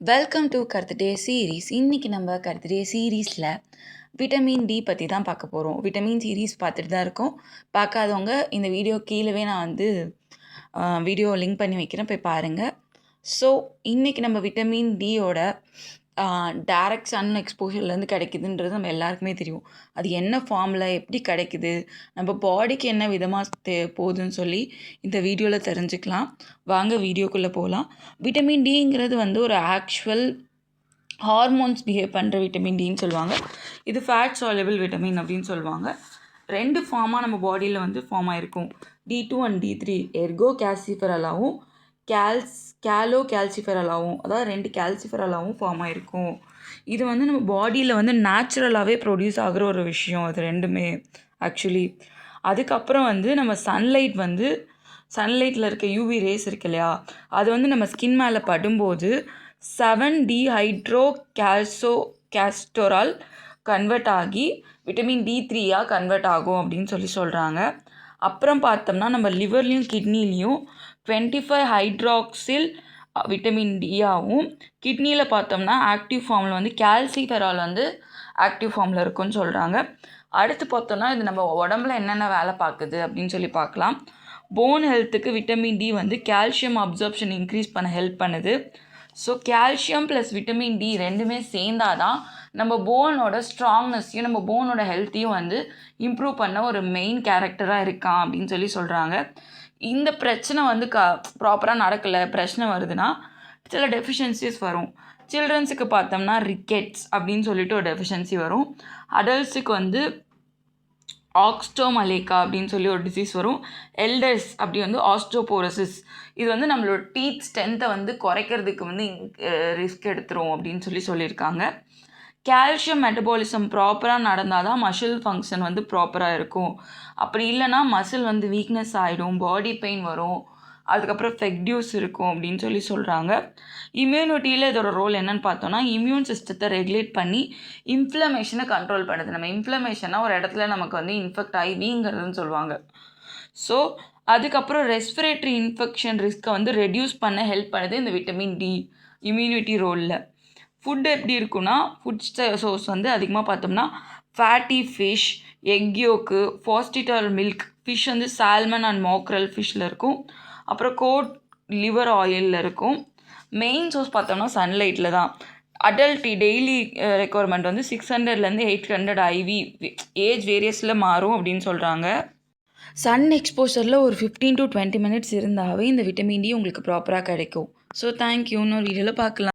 Welcome to கர்த்தடே series. இன்றைக்கி நம்ம கர்த்தடே சீரீஸில் விட்டமின் டி பற்றி தான் பார்க்க போகிறோம். விட்டமின் சீரீஸ் பார்த்துட்டு தான் இருக்கோம். பார்க்காதவங்க இந்த வீடியோ கீழவே நான் வீடியோ லிங்க் பண்ணி வைக்கிறேன், போய் பாருங்கள். ஸோ இன்றைக்கி நம்ம விட்டமின் டியோட டைரக்ட் சன் எக்ஸ்போஷர்லேருந்து கிடைக்குதுன்றது நம்ம எல்லாருக்குமே தெரியும். அது என்ன ஃபார்மில் எப்படி கிடைக்குது, நம்ம பாடிக்கு என்ன விதமாக போகுதுன்னு சொல்லி இந்த வீடியோவில் தெரிஞ்சுக்கலாம். வாங்க வீடியோக்குள்ளே போகலாம். விட்டமின் டிங்கிறது ஒரு ஆக்சுவல் ஹார்மோன்ஸ் பிஹேவ் பண்ணுற விட்டமின் டின்னு சொல்லுவாங்க. இது ஃபேட் சால்யுபிள் விட்டமின் அப்படின்னு சொல்லுவாங்க. 2 ஃபார்மாக நம்ம பாடியில் ஃபார்ம் ஆகிருக்கும். D2 அண்ட் D3 எர்கோ கால்சிஃபெரலாகவும் கேலோ கால்சிஃபெரலாகவும், அதாவது 2 கால்சிஃபெரலாகவும் ஃபார்ம் ஆகிருக்கும். இது நம்ம பாடியில் நேச்சுரலாகவே ப்ரொடியூஸ் ஆகிற ஒரு விஷயம். அது ரெண்டுமே ஆக்சுவலி. அதுக்கப்புறம் நம்ம சன்லைட்டில் இருக்க யூவி ரேஸ் இருக்கு இல்லையா, அது நம்ம ஸ்கின் மேலே படும்போது 7-டீஹைட்ரோ காஸ்டோரால் கன்வெர்ட் ஆகி விட்டமின் D3 கன்வெர்ட் ஆகும் அப்படின்னு சொல்கிறாங்க. அப்புறம் பார்த்தோம்னா நம்ம லிவர்லேயும் கிட்னிலையும் 25-ஹைட்ராக்சில் விட்டமின் டியாகவும், கிட்னியில் பார்த்தோம்னா ஆக்டிவ் ஃபார்மில் கால்சிஃபெரால் ஆக்டிவ் ஃபார்மில் இருக்குன்னு சொல்கிறாங்க. அடுத்து பார்த்தோம்னா இது நம்ம உடம்புல என்னென்ன வேலை பார்க்குது அப்படின்னு பார்க்கலாம். போன் ஹெல்த்துக்கு vitamin D calcium absorption increase பண்ண ஹெல்ப் பண்ணுது. So calcium plus vitamin D ரெண்டுமே சேர்ந்தாதான் நம்ம போனோட ஸ்ட்ராங்னஸையும் நம்ம போனோட ஹெல்த்தையும் இம்ப்ரூவ் பண்ண ஒரு மெயின் கேரக்டராக இருக்கான் அப்படின்னு சொல்கிறாங்க. இந்த பிரச்சனை ப்ராப்பராக நடக்கலை, பிரச்சனை வருதுன்னா சில டெஃபிஷியன்சிஸ் வரும். சில்ட்ரன்ஸுக்கு பார்த்தோம்னா ரிக்கெட்ஸ் அப்படின்னு சொல்லிட்டு ஒரு டெஃபிஷியன்சி வரும். அடல்ட்ஸுக்கு ஆக்ஸ்டோமலேக்கா அப்படின்னு சொல்லி ஒரு டிசீஸ் வரும். எல்டர்ஸ் அப்படி ஆஸ்ட்ரோபோரோசிஸ். இது நம்மளோட டீத் ஸ்ட்ரென்த்தை குறைக்கிறதுக்கு ரிஸ்க் எடுத்துரும் அப்படின்னு சொல்லியிருக்காங்க. கால்சியம் மெட்டபாலிசம் ப்ராப்பராக நடந்தால் தான் மசில் ஃபங்க்ஷன் ப்ராப்பராக இருக்கும். அப்படி இல்லைனா மசில் வீக்னஸ் ஆகிடும், பாடி பெயின் வரும், அதுக்கப்புறம் ஃபெக்டியூஸ் இருக்கும் அப்படின்னு சொல்கிறாங்க. இம்யூனிட்டியில் இதோட ரோல் என்னன்னு பார்த்தோன்னா, இம்யூன் சிஸ்டத்தை ரெகுலேட் பண்ணி இன்ஃப்ளமேஷனை கண்ட்ரோல் பண்ணுது. நம்ம இன்ஃப்ளமேஷனாக ஒரு இடத்துல நமக்கு இன்ஃபெக்ட் ஆகி வீங்கிறதுன்னு சொல்லுவாங்க. ஸோ அதுக்கப்புறம் ரெஸ்பிரேட்டரி இன்ஃபெக்ஷன் ரிஸ்க்கை ரெடியூஸ் பண்ண ஹெல்ப் பண்ணுது இந்த விட்டமின் டி இம்யூனிட்டி ரோலில். ஃபுட்டு எப்படி இருக்குன்னா, ஃபுட் சோர்ஸ் அதிகமாக பார்த்தோம்னா ஃபேட்டி ஃபிஷ், எக் யோக்கு, ஃபாஸ்டிட்டால் milk, fish salmon and mackerel ஃபிஷ்ஷில் இருக்கும். அப்புறம் கோட் லிவர் ஆயிலில் இருக்கும். மெயின் சோர்ஸ் பார்த்தோம்னா சன்லைட்டில் தான். அடல்ட் டெய்லி ரெக்குவயர்மெண்ட் 600லேருந்து 800 IV, ஏஜ் வேரியஸில் மாறும் அப்படின்னு சொல்கிறாங்க. சன் எக்ஸ்போஷரில் ஒரு 15 to 20 minutes இருந்தாவே இந்த விட்டமின் டி உங்களுக்கு ப்ராப்பராக கிடைக்கும். So thank you. இன்னொரு வீடியோவில் பார்க்கலாம்.